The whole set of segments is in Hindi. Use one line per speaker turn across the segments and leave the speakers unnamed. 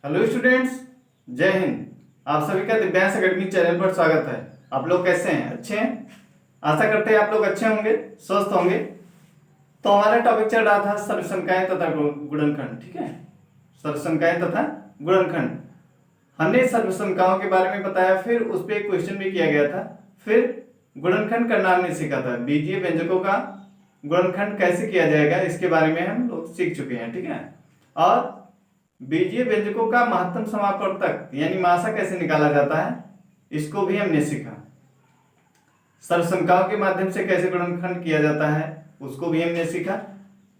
हेलो स्टूडेंट्स, जय हिंद। आप सभी का दिव्यांश एकेडमी चैनल पर स्वागत है। आप लोग कैसे हैं? अच्छे हैं? आशा करते हैं आप लोग अच्छे होंगे, स्वस्थ होंगे। तो हमारा टॉपिक चल रहा था सर्वसंख्याएं तथा गुणनखंड। ठीक है, सर्वसंख्याएं तथा गुणनखंड। हमने सर्वसंख्याओं के बारे में बताया, फिर उस पर एक क्वेश्चन भी किया गया था। फिर गुणनखंड करना हमने सीखा था। बीजीय व्यंजकों का गुणनखंड कैसे किया जाएगा इसके बारे में हम लोग सीख चुके हैं। ठीक है, और बीजीय व्यंजकों का महत्तम समापवर्तक यानी मासा कैसे निकाला जाता है इसको भी हमने सीखा। सर्वसंख्याओं के माध्यम से कैसे गुणनखंड किया जाता है उसको भी हमने सीखा।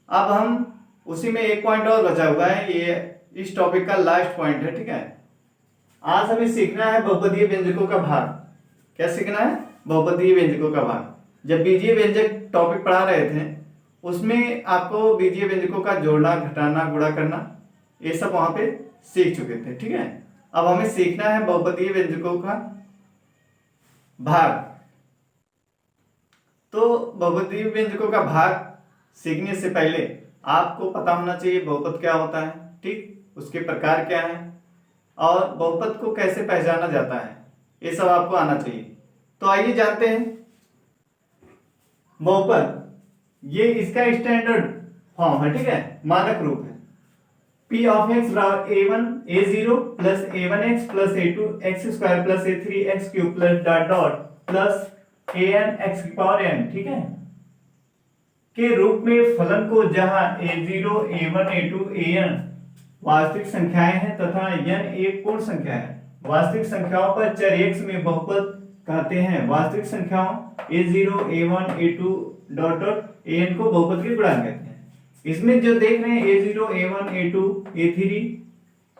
अब हम उसी में एक पॉइंट और बचा हुआ है, ये इस टॉपिक का लास्ट पॉइंट है। ठीक है, आज हमें सीखना है बहुपदीय व्यंजकों का भाग। क्या सीखना है? बहुपदीय व्यंजकों का भाग। जब बीजीय व्यंजक टॉपिक पढ़ा रहे थे उसमें आपको बीजीय व्यंजकों का जोड़ना, घटाना, गुणा करना ये सब वहां पे सीख चुके थे। ठीक है, अब हमें सीखना है बहुपदीय व्यंजकों का भाग। तो बहुपदीय व्यंजकों का भाग सीखने से पहले आपको पता होना चाहिए बहुपद क्या होता है, ठीक, उसके प्रकार क्या है और बहुपद को कैसे पहचाना जाता है, ये सब आपको आना चाहिए। तो आइए जानते हैं बहुपद। ये इसका स्टैंडर्ड फॉर्म है, ठीक है, मानक रूप है। P of x बराबर a1 a0 plus a1x plus a2 x square plus a3 x cube plus dot dot plus an x की पावर n, ठीक है, के रूप में फलन को जहां a0 a1 a2 an वास्तविक संख्याएं हैं तथा n एक पूर्ण संख्या है। वास्तविक संख्याओं पर चर x में बहुपद कहते हैं। वास्तविक संख्याओं a0 a1 a2 dot dot an को बहुपद के गुणांक कहते हैं। इसमें जो देख रहे हैं a0 a1 a2 a3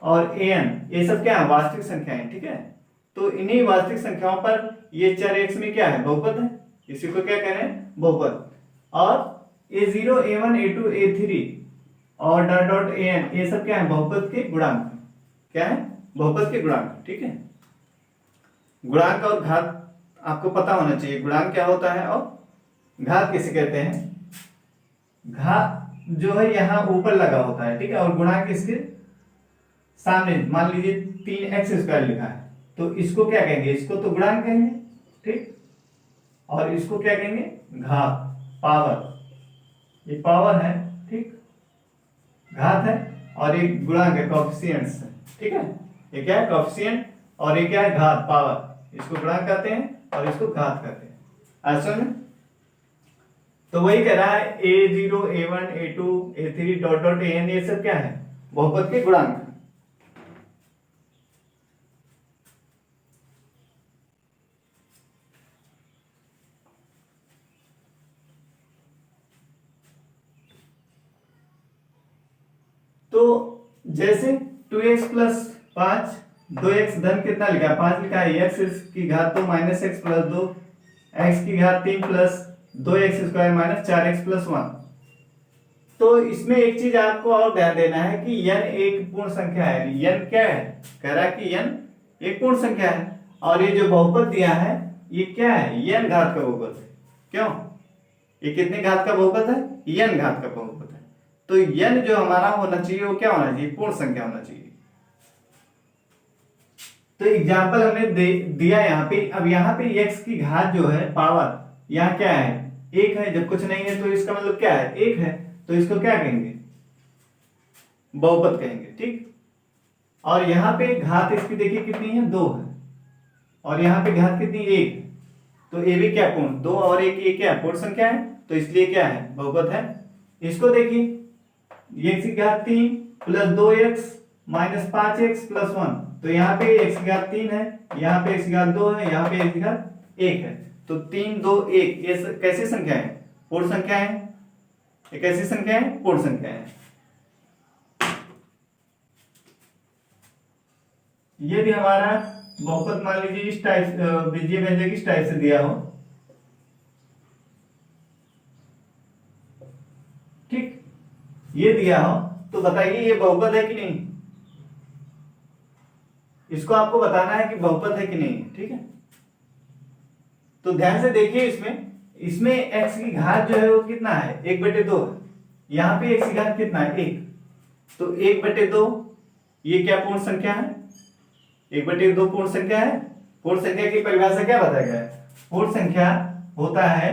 और an, ये सब क्या है? वास्तविक संख्याएं। ठीक है, तो इन्हीं वास्तविक संख्याओं पर ये चर x में क्या है? बहुपद है। इसी को क्या कह रहे हैं? बहुपद। और a0 a1 a2 a3 और डॉट डॉट an ये सब क्या है? बहुपद के गुणांक। क्या है? बहुपद के गुणांक। ठीक है, गुणांक और घात आपको पता होना चाहिए। गुणांक क्या होता है और घात किसे कहते हैं? घात जो है यहाँ ऊपर लगा होता है, ठीक है, और गुणांक इसके सामने। मान लीजिए 3x स्क्वायर लिखा है तो इसको क्या कहेंगे? इसको तो गुणांक कहेंगे, ठीक, और इसको क्या कहेंगे? घात, पावर। ये पावर है, ठीक, घात है, और ये गुणांक है, कोएफिशिएंट्स है। ठीक है, ये क्या है? कोएफिशिएंट, और ये क्या है? घात, पावर। इसको गुणांक कहते हैं और इसको घात कहते हैं। ऐसा में तो वही कह रहा है a0 a1 a2 a3 dot dot an ये सब क्या है? बहुपद के गुणांक। तो जैसे 2x प्लस 5 2x धन कितना लिखा है? 5 लिखा है। x की घात 2 माइनस x प्लस 2 x की घात 3 plus 2x square minus 4x plus 1। तो इसमें एक चीज आपको और ध्यान देना है कि n एक पूर्ण संख्या है। n क्या है? कह रहा है कि n एक पूर्ण संख्या है, और ये जो बहुपद दिया है ये क्या है? n घात का बहुपद है। क्यों? ये कितने घात का बहुपद है? n घात का बहुपद है। तो n जो हमारा होना चाहिए वो क्या होना चाहिए? पूर्ण संख्या होना चाहिए। तो एग्जाम्पल हमने दिया यहाँ पे। अब यहाँ पे x की घात जो है, पावर, यहाँ क्या है? एक है। जब कुछ नहीं है तो इसका मतलब क्या है? एक है, तो इसको क्या कहेंगे? बहुपद कहेंगे, ठीक। और यहाँ पे घात इसकी देखिए कितनी है? 2 है, और यहाँ पे घात कितनी? 1। तो ये भी क्या? पूर्ण। 2 और 1 ये क्या है? पूर्ण संख्या है, तो इसलिए क्या है? बहुपद है। इसको देखिए, x की घात 3 plus 2x minus 5x plus 1। तो यहाँ पे x की घात 3 है, यहाँ पे x की घात 2 है, यहाँ पे x की घात 1 है। तो 3 2 1 ये कैसी संख्या है? पूर्ण संख्या है। ये कैसी संख्या है? पूर्ण संख्या है। ये भी हमारा बहुपद मान लीजिए इस टाइप, बीजीय व्यंजक इस टाइप से दिया हो, ठीक, ये दिया हो, तो बताइए ये बहुपद है कि नहीं? इसको आपको बताना है कि बहुपद है कि नहीं। ठीक है, तो ध्यान से देखिए। इसमें x की घात जो है वो कितना है? 1/2 है। यहाँ पे x की घात कितना है? 1। तो 1/2 ये क्या पूर्ण संख्या है? 1/2 पूर्ण संख्या है। पूर्ण संख्या की परिभाषा क्या बताया गया है? पूर्ण संख्या होता है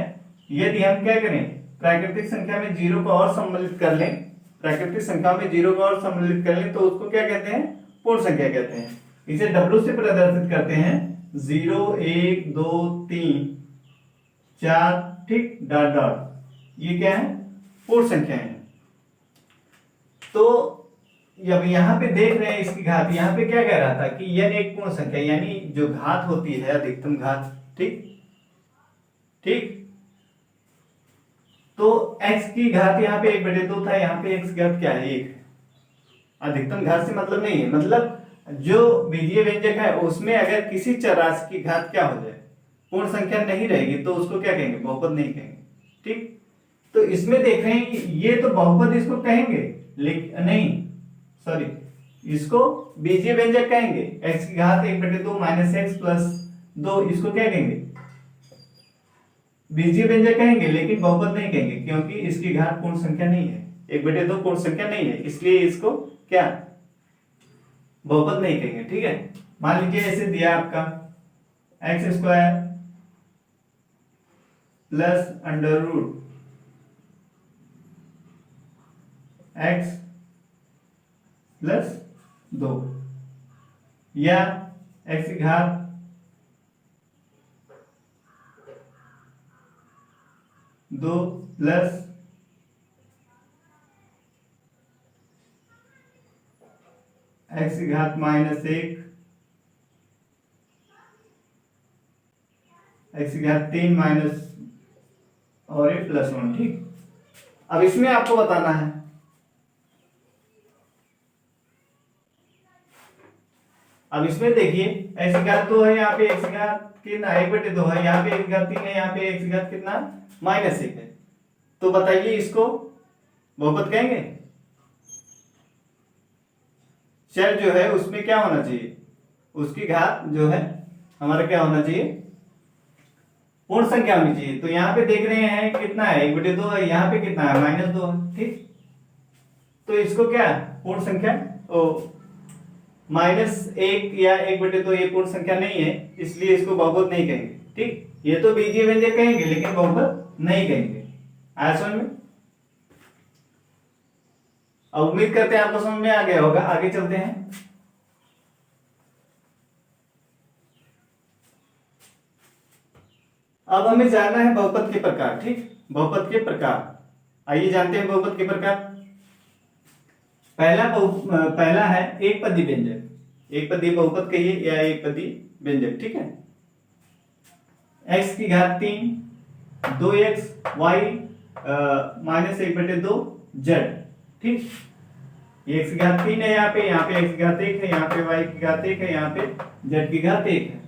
यदि हम क्या करें, प्राकृतिक संख्या में जीरो को और सम्मिलित कर लें, प्राकृतिक संख्या में जीरो को और सम्मिलित कर लें तो उसको क्या कहते हैं? पूर्ण संख्या कहते हैं। इसे W से प्रदर्शित करते हैं, 0 1 2 3 4, ठीक, डॉट डॉट, ये क्या है? पूर्ण संख्या है। तो अब यहाँ पे देख रहे हैं इसकी घात, यहाँ पे क्या कह रहा था कि यह एक पूर्ण संख्या, यानी जो घात होती है अधिकतम घात, ठीक ठीक। तो x की घात यहाँ पे 1/2 था, यहाँ पे x की घात क्या है? 1 है। अधिकतम घात से मतलब नहीं है, मतलब जो बीजीय व्यंजक है उसमें अगर किसी चर राशि की घात क्या हो जाए, पूर्ण संख्या नहीं रहेगी, तो उसको क्या कहेंगे? बहुपद नहीं कहेंगे, ठीक। तो इसमें देख रहे हैं ये तो बहुपद इसको कहेंगे, लेकिन नहीं, सॉरी, इसको बीजीय व्यंजक कहेंगे। x की घात 1/2 माइनस x प्लस 2, इसको क्या कहेंगे? बीजीय व्यंजक कहेंगे, लेकिन बहुपद नहीं कहेंगे, क्योंकि इसकी घात पूर्ण संख्या नहीं है, 1/2 पूर्ण संख्या नहीं है, इसलिए इसको क्या बहुपद नहीं कहेंगे, ठीक है। मान लीजिए ऐसे दिया आपका x² plus under root x plus 2, या x की घात 2 प्लस x की घात -1, x की घात 3 माइनस और ये +1, ठीक। अब इसमें आपको बताना है, अब इसमें देखिए x की घात 2 है, यहाँ पे x की घात कितना? 1/2 है, यहाँ पे x की घात 3 है, यहाँ पे x की घात कितना? -1 है। तो बताइए इसको बहुपद कहेंगे? चर जो है उसमें क्या होना चाहिए? उसकी घात जो है हमारा क्या होना चाहिए? पूर्ण संख्या होनी चाहिए। तो यहाँ पे देख रहे हैं कितना है? 1/2 है, यहाँ पे कितना है? -2 है, ठीक। तो इसको क्या पूर्ण संख्या, -1 या 1/2 ये पूर्ण संख्या नहीं है, इसलिए इसको बहुपद नहीं कहेंगे, ठीक। ये तो बीजीय व्यंजक कहेंगे, लेकिन बहुपद नहीं कहेंगे। आया समझ में? अब उम्मीद करते हैं आपको समझ में आ गया होगा। आगे चलते हैं। अब हमें जानना है बहुपद के प्रकार, ठीक। बहुपद के प्रकार, आइए जानते हैं बहुपद के प्रकार। पहला है एक पदी व्यंजक। एक पदी बहुपद कहिए या एक पदी व्यंजक, ठीक है। x की घात 3, 2x y -1/2 z, ठीक। ये x की घात 3 है, यहाँ पे x की घात 1 है, यहाँ पे y की घात 1 है, यहाँ पे z की घात 1 है।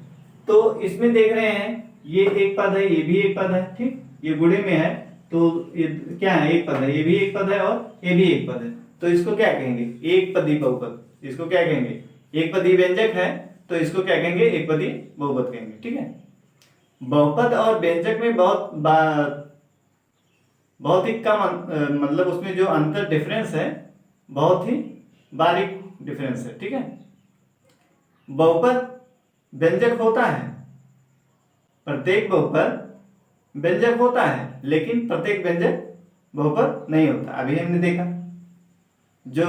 तो इसमें देख रहे हैं ये एक पद है, ये भी एक पद है, ठीक। ये गुणे में है तो ये क्या है? एक पद है, ये भी एक पद है और ये भी एक पद है। तो इसको क्या कहेंगे? एक पदी बहुपद। इसको क्या कहेंगे? एक पदी व्यंजक है तो इसको क्या कहेंगे? एक पदी बहुपद कहेंगे, ठीक है। बहुपद और व्यंजक में बहुत ही कम मतलब उसमें जो अंतर डिफरेंस है बहुत ही बारीक डिफरेंस है, ठीक है। बहुपद व्यंजक होता है, प्रत्येक बहुपद व्यंजक होता है, लेकिन प्रत्येक व्यंजक बहुपद नहीं होता। अभी हमने देखा जो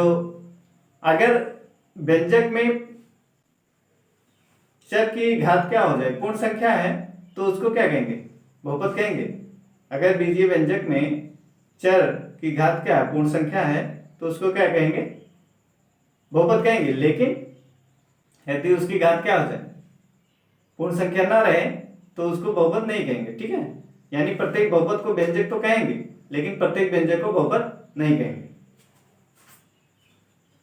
अगर व्यंजक में चर की घात क्या हो जाए? पूर्ण संख्या है तो उसको क्या कहेंगे? बहुपद कहेंगे। अगर बीजीय व्यंजक में चर की घात क्या है? पूर्ण संख्या है तो उसको क्या कहेंगे? बहुपद कहेंगे। लेकिन यदि उसकी घात क्या हो जाए? पूर्ण संख्या ना रहे तो उसको बहुपद नहीं कहेंगे, ठीक है। यानी प्रत्येक बहुपद को व्यंजक तो कहेंगे, लेकिन प्रत्येक व्यंजक को बहुपद नहीं कहेंगे।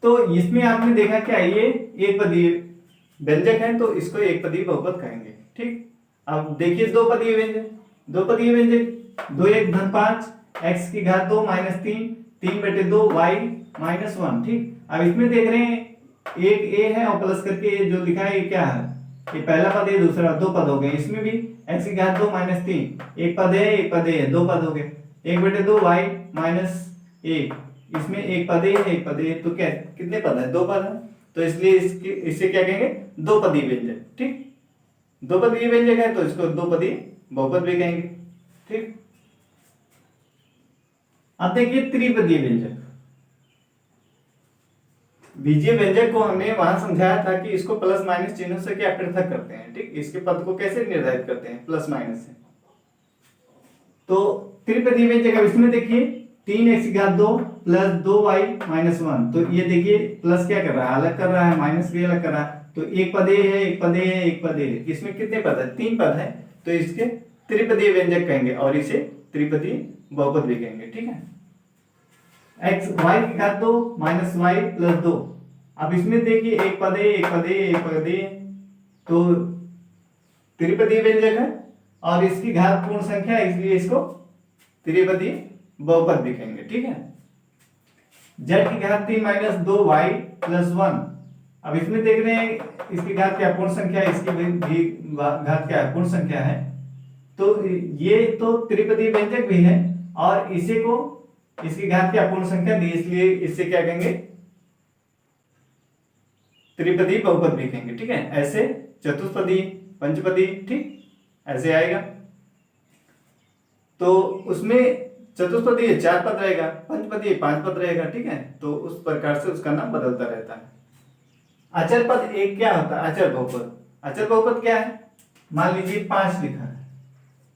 तो इसमें आपने देखा क्या, ये एक पदीय व्यंजक है तो इसको एक पदीय बहुपद कहेंगे, ठीक। अब देखिए दो पदीय व्यंजक, 2 1 5 x की घात 2 -3 3/2 y -1, ठीक। अब इसमें देख रहे हैं एक a है और प्लस करके ये जो लिखा है ये क्या है? ये पहला पद है, दूसरा, दो पद हो गए। इसमें भी x की घात 2 -3, एक पद है, एक पद है, दो पद हो गए। 1/2 y -1, इसमें एक पद है, एक पद है, तो क्या कितने पद है? दो पद है। तो इसलिए इसे क्या कहेंगे, दो पदी व्यंजक। ठीक, दो पदी व्यंजक है तो इसको दो पदी बहुपद भी कहेंगे। ठीक, अब देखिए त्रिपदीय व्यंजक। बीजीय व्यंजक को हमने वहां समझाया था कि इसको प्लस माइनस चिन्हों से क्या पृथक करते हैं। ठीक, इसके पद को कैसे निर्धारित करते हैं, प्लस माइनस से। तो त्रिपदीय व्यंजक, अब इसमें देखिए 3x⁻2 प्लस 2y माइनस 1, तो ये देखिए प्लस क्या कर रहा है, अलग कर रहा है, माइनस भी अलग कर रहा है, तो एक पद ए है, एक पद ए है, एक पद ए है। इसमें कितने पद है, तीन पद है, तो इसके त्रिपदीय व्यंजक कहेंगे और इसे त्रिपदीय बहुपद भी कहेंगे। ठीक है, y⁻2 माइनस y प्लस 2। अब इसमें देखिए एक पद ए, एक पद ए, एक पद ए, तो त्रिपदीय व्यंजक है और इसकी घात पूर्ण संख्या है, इसलिए इसको त्रिपदीय बहुपद भी कहेंगे। ठीक है, z की घात 3 माइनस 2y प्लस 1। अब इसमें देख रहे हैं इसकी घात क्या, पूर्ण संख्या है, इसकी भी घात क्या है, पूर्ण संख्या है, तो ये तो त्रिपदीय व्यंजक भी है और इसे को इसकी घात क्या, पूर्ण संख्या दी, इसलिए इससे क्या कहेंगे, त्रिपदीय बहुपद भी कहेंगे। ठीक है, ऐसे चतुष्पदी, पंचपदी, ठीक ऐसे आएगा। तो उसमें चतुष्पदी 4 पद रहेगा, पंचपदी 5 पद रहेगा। ठीक है, तो उस प्रकार से उसका नाम बदलता रहता है। अचर पद एक क्या होता है, अचर बहुपद। अचर बहुपद क्या है, मान लीजिए 5 लिखा है,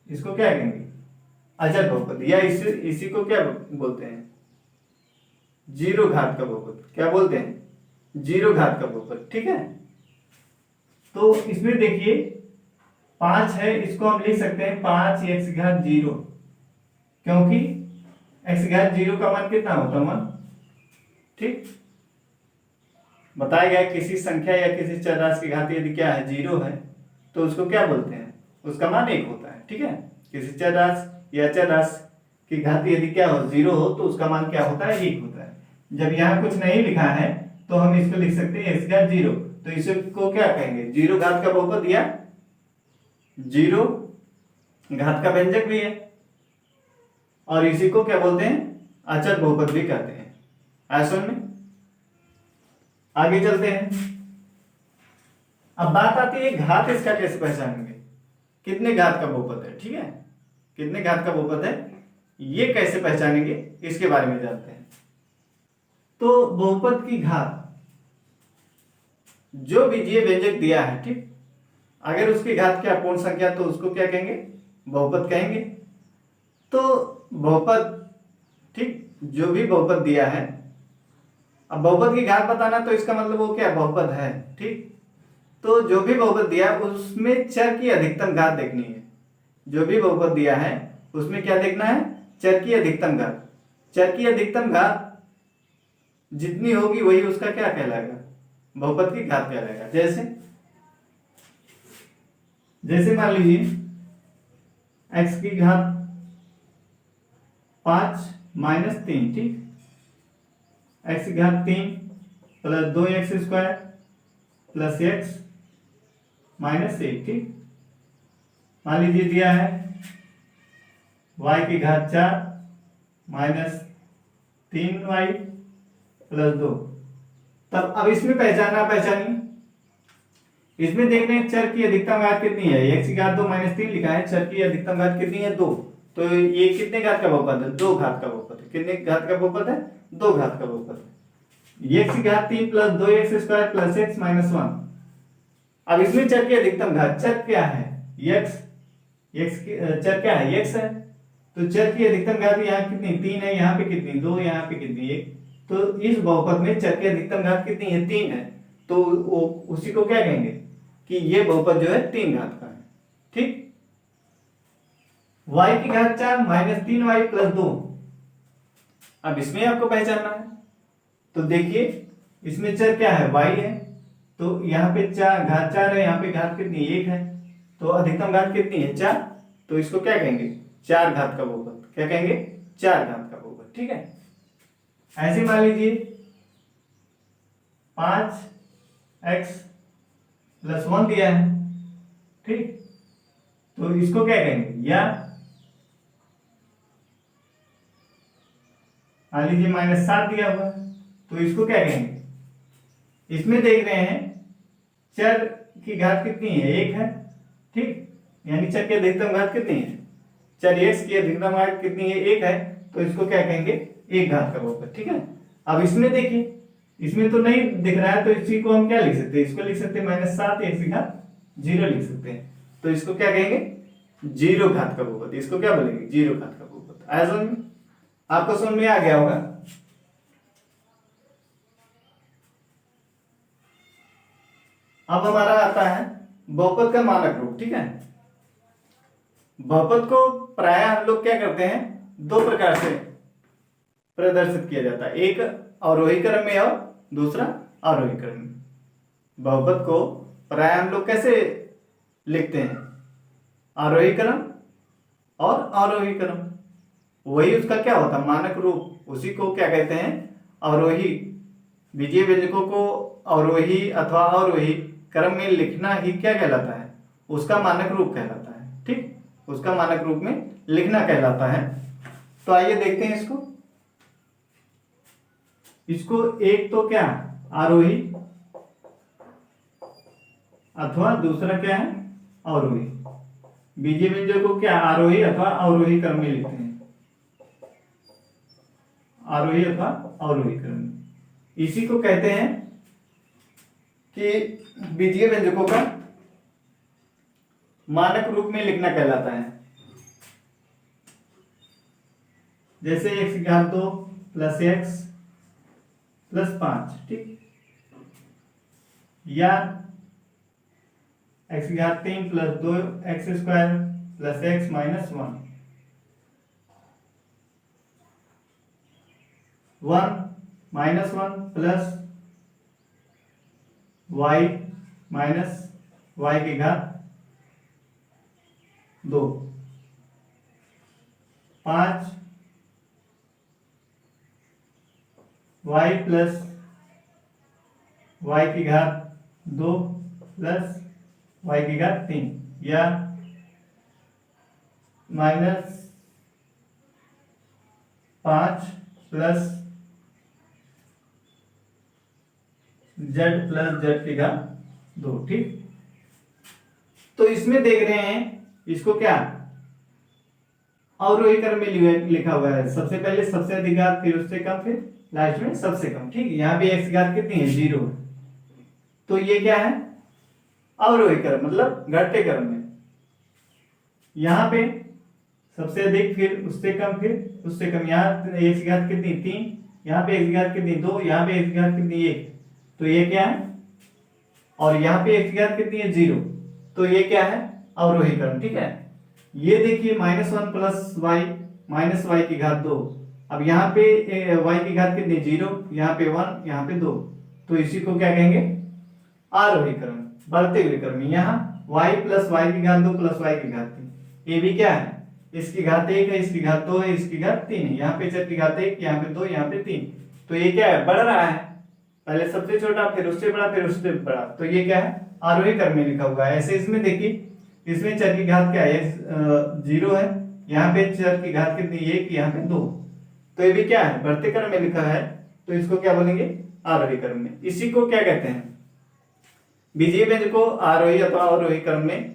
इसको क्या कहेंगे, अचर बहुपद, या इसी को क्या बोलते हैं, जीरो घात का बहुपद। क्या बोलते हैं, जीरो घात का बहुपद। ठीक है, तो इसमें देखिए 5 है, इसको हम लिख सकते हैं 5x⁻0, क्योंकि x⁻0 का मान कितना होता है, 1। ठीक, बताया गया किसी संख्या या किसी चर राशि की घात यदि क्या है, 0 है, तो उसको क्या बोलते हैं, उसका मान 1 होता है। ठीक है, किसी चर राशि या चर राशि की घात यदि क्या हो, 0 हो, तो उसका मान क्या होता है, 1 होता है। जब यहाँ कुछ नहीं लिखा है तो हम इसको लिख सकते हैं x⁻0, तो इसको क्या कहेंगे, जीरो घात का बहुपद या जीरो घात का व्यंजक भी है, और इसी को क्या बोलते हैं, अचर बहुपद भी कहते हैं। ऐसा में आगे चलते हैं। अब बात आती है घात, इसका कैसे पहचानेंगे, कितने घात का बहुपद है। ठीक है, कितने घात का बहुपद है, ये कैसे पहचानेंगे, इसके बारे में जानते हैं। तो बहुपद की घात, जो बीजीय व्यंजक दिया है, ठीक, अगर उसकी घात क्या पूर्ण संख्या, तो उसको क्या कहेंगे, बहुपद कहेंगे। तो बहुपद, ठीक, जो भी बहुपद दिया है, अब बहुपद की घात बताना तो इसका मतलब वो क्या बहुपद है। ठीक, तो जो भी बहुपद दिया है उसमें चर की अधिकतम घात देखनी है। जो भी बहुपद दिया है उसमें क्या देखना है, चर की अधिकतम घात। चर की अधिकतम घात जितनी होगी वही उसका क्या कहलाएगा, बहुपद की घात कहलाएगा। जैसे मान लीजिए x की घात 5 माइनस 3, ठीक, x की घात 3 plus 2x² plus x minus 1। ठीक, मान लीजिए दिया है y की घात 4 माइनस 3y प्लस 2। तब अब इसमें पहचानिए, इसमें देख रहे हैं चर की अधिकतम घात कितनी है, x की घात 2 माइनस 3 लिखा है, चर की अधिकतम घात कितनी है, 2। तो ये कितने घात का बहुपद है, 2 घात का बहुपद है। कितने घात का बहुपद है, 2 घात का बहुपद है। x की घात 3 plus 2x² plus x minus 1। अब इसमें चर की अधिकतम घात, चर क्या है, चर क्या है, x है, तो चर की अधिकतम घात यहाँ कितनी, 3 है, यहाँ पे कितनी, 2, यहाँ पे कितनी, 1। तो इस बहुपद में चर की अधिकतम घात कितनी है, 3 है, तो उसी को क्या कहेंगे कि ये बहुपद जो है 3 घात का है। ठीक, y की घात 4 माइनस 3y प्लस 2। अब इसमें आपको पहचानना है, तो देखिए इसमें चर क्या है, y है, तो यहाँ पे घात 4 है, यहाँ पे घात कितनी, 1 है, तो अधिकतम घात कितनी है, 4। तो इसको क्या कहेंगे, 4 घात का बहुपद। क्या कहेंगे, 4 घात का बहुपद। ठीक है, ऐसे मान लीजिए 5x प्लस 1 दिया है, ठीक, तो इसको क्या कहेंगे, या मान लीजिए -7 दिया हुआ है, तो इसको क्या कहेंगे, इसमें देख रहे हैं चर की घात कितनी है, एक है, ठीक, यानी चर की अधिकतम घात कितनी है, चर x की अधिकतम घात कितनी है, एक है, तो इसको क्या कहेंगे, एक घात का बहुपद, ठीक है। अब इसमें देखिए, इसमें तो नहीं दिख रहा है, तो इसी को हम क्या लिख सकते हैं, इसको लिख सकते हैं -7 x की घात 0 लिख सकते हैं, तो इसको क्या कहेंगे, जीरो घात का बहुपद, इसको क्या बोलेंगे, जीरो घात का बहुपद। आया समझ में, आपको समझ में आ गया होगा। अब हमारा आता है बहुपद का मानक रूप, ठीक है। बहुपद को प्रायः हम लोग क्या करते हैं, दो प्रकार से प्रदर्शित किया जाता है, एक अवरोही क्रम में और दूसरा आरोही क्रम में। बहुपद को प्रायः हम लोग कैसे लिखते हैं, आरोही क्रम और आरोही क्रम, वही उसका क्या होता है, मानक रूप, उसी को क्या कहते हैं, अवरोही, बीजीय व्यंजकों को अवरोही अथवा अवरोही क्रम में लिखना ही क्या कहलाता है, उसका मानक रूप कहलाता है, ठीक, उसका मानक रूप में लिखना कहलाता है। तो आइए देखते हैं इसको। एक तो क्या, आरोही, अथवा दूसरा क्या है, अवरोही। बीजीय व्यंजक को क्या आरोही अथवा अवरोही क्रम में लिखते हैं, आरोही अथवा अवरोही क्रम में। इसी को कहते हैं कि बीजीय व्यंजकों का मानक रूप में लिखना कहलाता है। जैसे x2 + x + 5, ठीक, या x3 + 2x² + x - 1, 1 - 1 plus y minus y की घात 2, 5 y प्लस y की घात 2 प्लस y की घात 3, या -5 प्लस z प्लस z की घात 2, ठीक। तो इसमें देख रहे हैं, इसको क्या अवरोही क्रम में लिखा हुआ है, सबसे पहले सबसे अधिक घात, फिर उससे कम, फिर लास्ट में सबसे कम, ठीक। यहाँ पे x घात कितनी है, 0 है, तो ये क्या है, अवरोही क्रम, मतलब घटते क्रम में। यहाँ पे सबसे अधिक, फिर उससे कम, फिर उससे कम, यहाँ x घात कितनी 3, यहाँ पे x घात कितनी 2, यहाँ पे x घात कितनी 1, तो ये क्या है, और यहाँ पे x घात कितनी है 0, तो ये क्या है, अवरोही क्रम, ठीक है। ये देखिए -1 प्लस y माइनस y की घात 2, अब यहाँ पे y की घात कितनी 0, यहाँ पे 1, यहाँ पे 2, तो इसी को क्या कहेंगे, आरोही क्रम, बढ़ते हुए क्रम। यहाँ y प्लस y की घात 2 प्लस y की घात 3, ये भी क्या है, इसकी घात 1 है, इसकी घात 2 है, इसकी घात 3 है, यहाँ पे चर की घात 1, यहाँ पे 2, यहाँ पे 3, तो ये क्या है, बढ़ रहा है, पहले सबसे छोटा, फिर उससे बड़ा, फिर उससे बड़ा, तो ये क्या है, आरोही क्रम में लिखा हुआ है। ऐसे इसमें देखिए, इसमें चर की घात क्या है, 0 है, यहाँ पे चर की घात कितनी 1, यहाँ पे 2, तो ये भी क्या है, बढ़ते क्रम में लिखा है, तो इसको क्या बोलेंगे, आरोही क्रम में। इसी को क्या कहते हैं, बीजीय व्यंजक को आरोही अथवा अवरोही क्रम में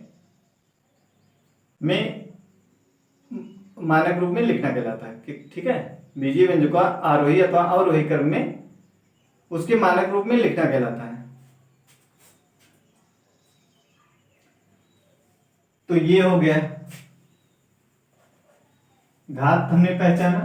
मानक रूप में लिखना कहलाता है, ठीक है। बीजीय व्यंजक को आरोही अथवा अवरोही क्रम में उसके मानक रूप में लिखना कहलाता है। तो ये हो गया, घात हमने पहचाना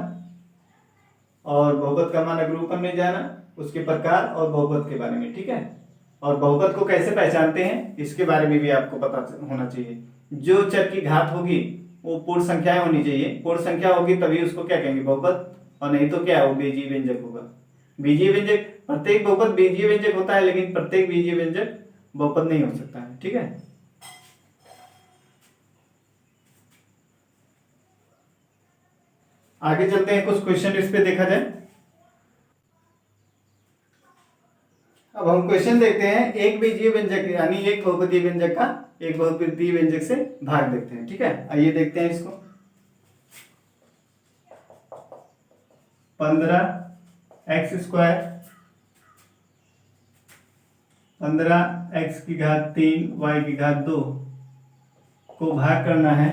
और बहुपद का मानक रूप हमने जाना, उसके प्रकार और बहुपद के बारे में, ठीक है। और बहुपद को कैसे पहचानते हैं इसके बारे में भी आपको पता होना चाहिए। जो चर की घात होगी वो पूर्ण संख्याएं होनी चाहिए, पूर्ण संख्या होगी तभी उसको क्या कहेंगे, बहुपद, और नहीं तो क्या है, वो बीजीय व्यंजक होगा। बीजीय व्यंजक, प्रत्येक बहुपद बीजीय व्यंजक होता है, लेकिन प्रत्येक बीजीय व्यंजक बहुपद नहीं हो सकता है, ठीक है। आगे चलते हैं, कुछ क्वेश्चन इस पे देखा जाए। अब हम क्वेश्चन देखते हैं, एक बीजीय व्यंजक यानी एक बहुपदीय व्यंजक का एक बहुपदीय व्यंजक से भाग देखते हैं, ठीक है। आइए देखते हैं इसको। 15x² 15x3 y2 को भाग करना है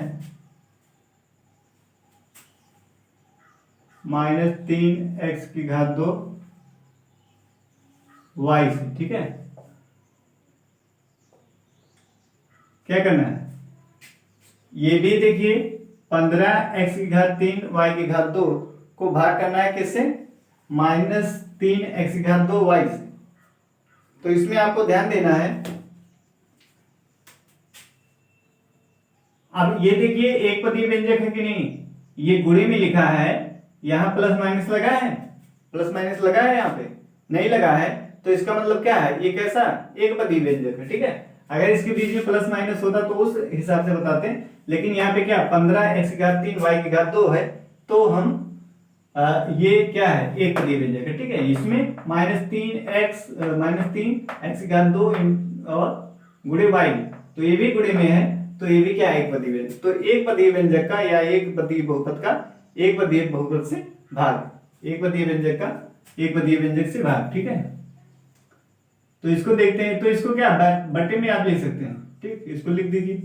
-3x2 y से, ठीक है। क्या करना है, ये भी देखिए 15x3 y2 को भाग करना है किससे, -3x2 y से। तो इसमें आपको ध्यान देना है, अब ये देखिए एक पदीय व्यंजक है कि नहीं, ये गुणे में लिखा है, यहां प्लस माइनस लगा है, प्लस माइनस लगा है, यहाँ पे नहीं लगा है, तो इसका मतलब क्या है, ये कैसा एक पदीय व्यंजक है, ठीक है। अगर इसके बीच में प्लस माइनस होता तो उस हिसाब से बताते हैं, लेकिन यहाँ पे क्या 15x3 y2 है, तो हम ये क्या है एक पदीय व्यंजक है, ठीक है। इसमें -3x2 और गुणे y, तो ये भी गुणे में है, तो ये भी क्या है एक पदीय व्यंजक। तो एक पदीय व्यंजक का या एक पदीय बहुपद का एक पदीय बहुपद से भाग, एक पदीय व्यंजक का एक पदीय व्यंजक से भाग, ठीक है। तो इसको देखते हैं, तो इसको क्या बटे में आप लिख सकते हैं, ठीक, इसको लिख दीजिए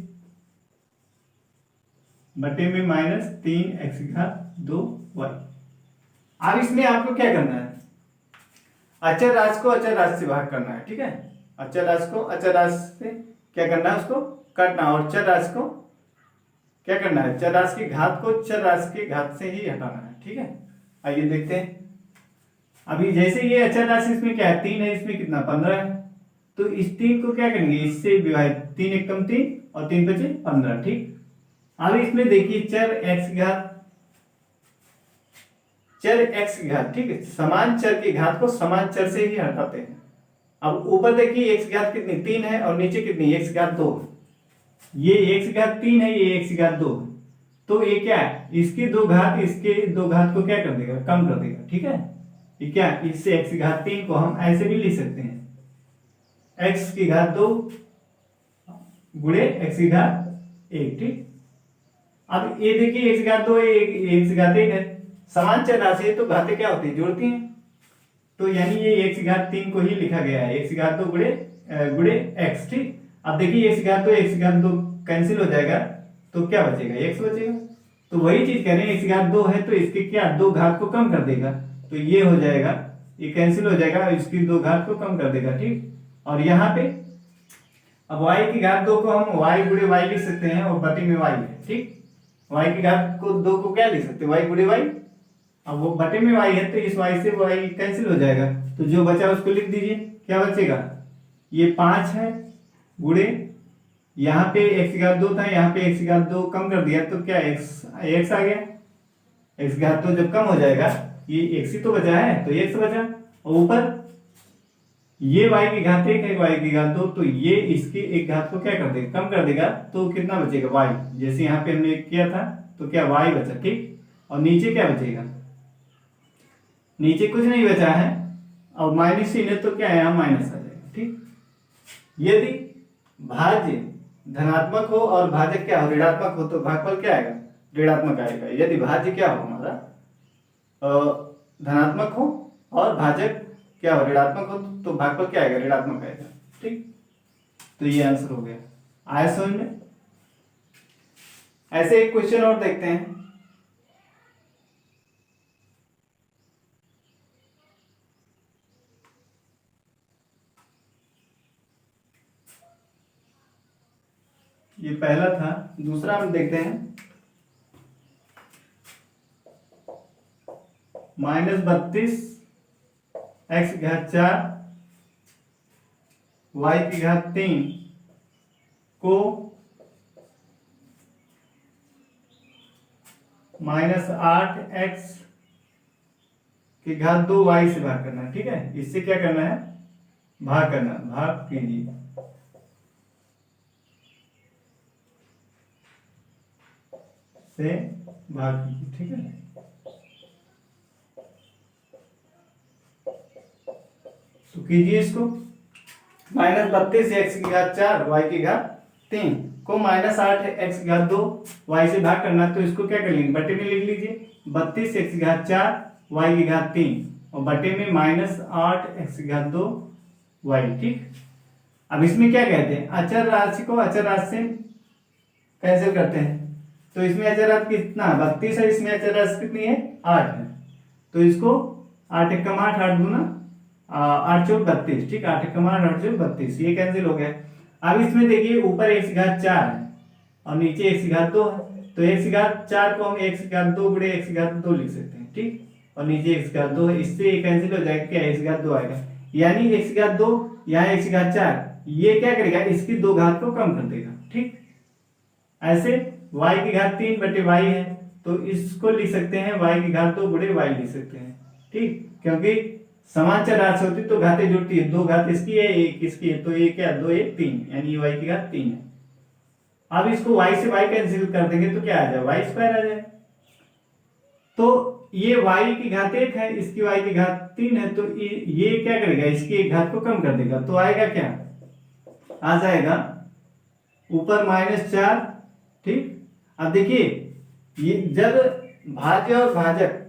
बटे में -3x2 y। अब इसमें आपको क्या करना है, अचर राशि को अचर राशि से भाग करना है, ठीक है। अचर राशि को अचर राशि से क्या करना है, उसको काटना, और चर राशि को क्या करना है, चर राशि की घात को चर राशि की घात से ही हटाना है, ठीक है। आइए देखते हैं, अभी जैसे ये अचर राशि इसमें क्या है 3 है, इसमें कितना 15 है, तो इस 3 को क्या करेंगे, इससे विभाजित, 3 एकम 3 और 3 बचे 15, ठीक। अब इसमें देखिए चर x की घात, चर x की घात, ठीक है, समान चर की घात को समान चर से ही हटाते हैं। अब ऊपर देखिए x की घात कितनी 3 है और नीचे कितनी x की घात 2, ये x की घात 3 है, ये x की घात 2, तो ये क्या है, इसकी दो घात इसके दो घात को क्या कर देगा, कम कर देगा, ठीक है। ये क्या, इससे x की घात 3 को हम ऐसे भी लिख सकते हैं, x की घात 2 गुणे x की घात 1, ठीक। अब ये देखिए x की घात 2 x की घात 1 है, समान चर राशि है तो घातें क्या होती है, जोड़ती हैं, तो यानी ये x की घात 3 को ही लिखा गया है, x की घात 2 गुणे x, ठीक। अब देखिए x की घात 2 x की घात 2 कैंसिल हो जाएगा, तो क्या बचेगा, x बचेगा। तो वही चीज कह रहे हैं, x की घात 2 है तो इसके क्या दो घात को कम कर देगा, तो ये हो जाएगा, ये कैंसिल हो जाएगा, इसकी दो घात को कम कर देगा, ठीक। और यहाँ पे अब y की घात 2 को हम y गुणे y लिख सकते हैं, और बटे में y है, ठीक। y की घात को 2 को क्या लिख सकते हैं, y गुणे y, अब वो बटे में y है तो इस y से y कैंसिल हो जाएगा, तो जो बचा उसको लिख दीजिए, क्या बचेगा, ये 5 है गुणे, यहाँ पे x की घात 2 था, यहाँ पे x की घात 2 कम कर दिया, तो क्या x आ गया, x की घात 2 जब कम हो जाएगा, ये x ही तो बचा है, तो x बचा, और ऊपर ये y की घात 1 है, y की घात 2, तो ये इसके एक घात को क्या कर देगा, कम कर देगा, तो कितना बचेगा y, जैसे यहाँ पे हमने किया था, तो क्या y बचा, ठीक। और नीचे क्या बचेगा, नीचे कुछ नहीं बचा है, और माइनस चिन्ह है तो क्या है, यहाँ माइनस आ जाएगा, ठीक। यदि भाज्य धनात्मक हो और भाजक क्या हो, ऋणात्मक हो, तो भागफल क्या आएगा, ऋणात्मक आएगा। यदि भाज्य क्या हो हमारा धनात्मक हो और भाजक क्या हो, ऋणात्मक हो, तो भागफल क्या आएगा, ऋणात्मक आएगा, ठीक। तो ये आंसर हो गया, आया समझ में। ऐसे एक क्वेश्चन और देखते हैं, ये पहला था, दूसरा हम देखते हैं, -32 x की घात 4 y की घात 3 को -8x की घात 2 y से भाग करना है, ठीक है। इससे क्या करना है, भाग करना, भाग कीजिए, से भाग कीजिए, ठीक है। तो कीजिए इसको, -32 x की घात 4 y की घात 3 को -8 x की घात 2 y से भाग करना, तो इसको क्या कर लेंगे, बटे में लिख लीजिए, 32 x की घात 4 y की घात 3 और बटे में -8 x की घात 2 y, ठीक। अब इसमें क्या कहते हैं, अचर राशि को अचर राशि से कैंसिल करते हैं। तो इसमें अचर राशि कितना 32 है, इसमें अचर राशि कितनी है 8 है। तो इसको 8 एकम 8, 8 दूना 8 चौक 32, ठीक, 8 एकम 8, 8 चौक 32, ये कैंसिल हो गया। अब इसमें देखिए ऊपर x घात 4 है और नीचे x घात 2 है। तो x घात 4 को हम x घात 2 गुणे x घात 2 लिख सकते हैं, ठीक, और नीचे x घात 2 है, इससे ये कैंसिल हो जाएगा, क्या x घात 2 आएगा, यानी x घात 2 यहाँ x घात 4, ये क्या करेगा इसकी 2 घात को कम कर देगा, ठीक। ऐसे y की घात 3 बटे y है, तो इसको लिख सकते हैं y की घात 2 गुणे y लिख सकते हैं, ठीक, क्योंकि समांतर राशि होती तो घातें जुड़ती है, 2 घात इसकी है 1 इसकी है, तो ये क्या 2 1 3, यानी y की घात 3 है। अब इसको y से y कैंसिल कर देंगे तो क्या आ जाए y स्क्वायर आ जाए। तो ये y की घात 1 है, इसकी y की घात 3 है, तो ये क्या करेगा इसकी एक घात को कम कर देगा, तो आएगा क्या, आ जाएगा ऊपर -4, ठीक। अब देखिए ये जब भाज्य और भाजक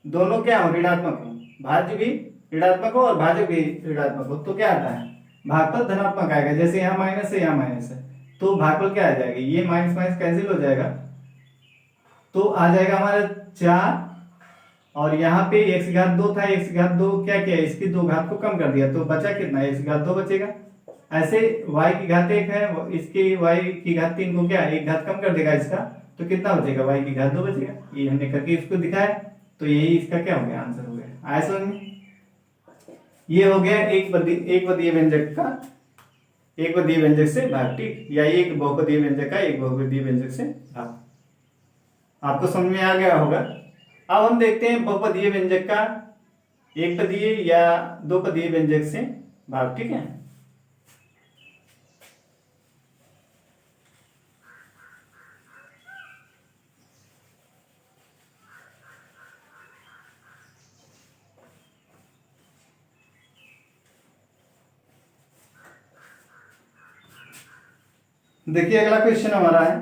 दोनों क्या हो ऋणात्मक हो, भाज्य भी ऋणात्मक हो और भाजक भी ऋणात्मक हो, तो क्या आता है भागफल धनात्मक आएगा। जैसे यहाँ माइनस है यहाँ माइनस है, तो भागफल क्या आ जाएगा, ये माइनस माइनस कैंसिल हो जाएगा, तो आ जाएगा हमारा 4, और यहाँ पे x घात 2 था, x घात 2 क्या किया इसकी 2 घात को कम कर दिया, तो बचा कितना x घात 2 बचेगा। ऐसे y की घात 1 है, इसकी y की घात 3 को क्या एक घात कम कर देगा इसका, तो कितना बचेगा y की घात 2 बचेगा। ये हमने करके इसको दिखाया, तो यही इसका क्या हो गया आंसर हो गया। आया समझ में, ये हो गया एक पदीय व्यंजक का एक पदीय व्यंजक से भाग, ठीक, या एक बहुपदीय व्यंजक का एक बहुपदीय व्यंजक से भाग। आपको समझ में आ गया होगा। अब हम देखते हैं बहुपदीय व्यंजक का एक पदीय या दो पदीय व्यंजक से भाग, ठीक है। देखिए अगला क्वेश्चन हमारा है,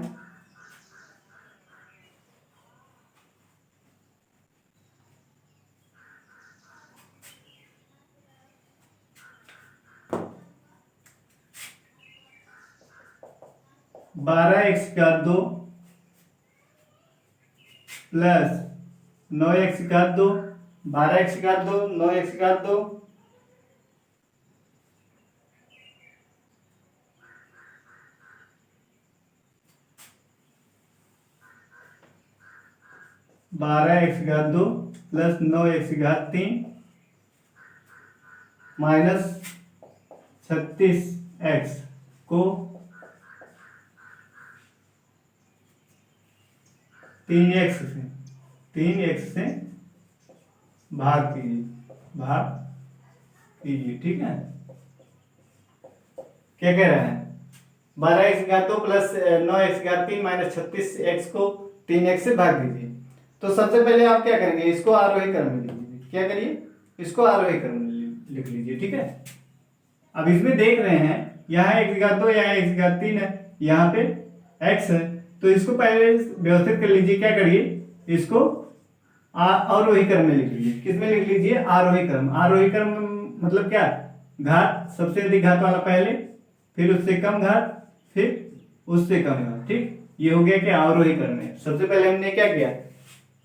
बारह एक्स का 2 प्लस 9x का 2, 12x का 2, 9x का 2, 12x का 2 प्लस 9x का 3 माइनस 36x को 3x से भाग कीजिए, ठीक है। क्या कह रहा है 12x का 2 प्लस 9x का 3 माइनस 36x को 3x से भाग दीजिए। तो सबसे पहले आप क्या करेंगे, इसको आरोही क्रम में लिख लीजिए। क्या करिए, इसको आरोही क्रम में लिख लीजिए, ठीक है। अब इसमें देख रहे हैं यहाँ x का 2, यहाँ x का 3 है, यहाँ पे x है, तो इसको पहले व्यवस्थित कर लीजिए। क्या करिए, इसको आरोही क्रम में लिख लीजिए। किस में लिख लीजिए, आरोही क्रम। आरोही क्रम मतलब क्या, घात सबसे अधिक घात वाला पहले, फिर उससे कम घात, फिर उससे कम घात, ठीक। ये हो गया कि आरोही क्रम में। सबसे पहले हमने क्या किया,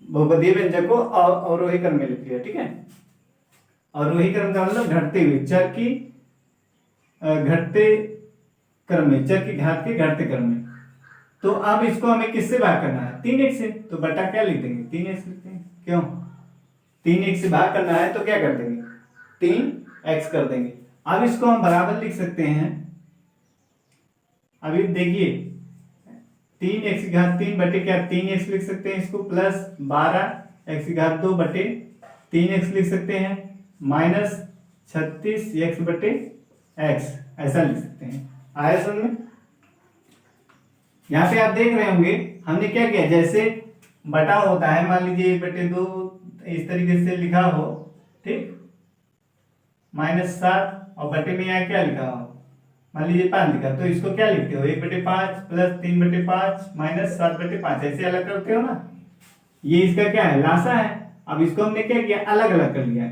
बहुपदीय व्यंजक को अवरोही क्रम में लिख लिया, ठीक है। अवरोही क्रम का मतलब घटते हुए चर की घटते क्रम में, चर की घात के घटते क्रम में। तो अब इसको हमें किससे भाग करना है, 3x से, तो बटा क्या लिख देंगे 3x लिख देंगे। क्यों, 3x से भाग करना है तो क्या कर देंगे 3x कर देंगे। अब इसको हम बराबर लिख सकते हैं। अभी देखिए 3x की घात 3 बटे क्या 3x लिख सकते हैं इसको, प्लस 12x की घात 2 बटे 3x लिख सकते हैं, माइनस 36x बटे x, ऐसा लिख सकते हैं। आया समझ में। यहाँ पे आप देख रहे होंगे हमने क्या किया, जैसे बटा होता है, मान लीजिए 1/2 इस तरीके से लिखा हो, ठीक, -7 और बटे में यहाँ क्या लिखा हो, मान लीजिए 5 लिखा, तो इसको क्या लिखते हो 1/5 प्लस 3/5 माइनस 7/5, ऐसे अलग करते हो ना। ये इसका क्या है, लासा है। अब इसको हमने क्या किया, अलग अलग कर लिया।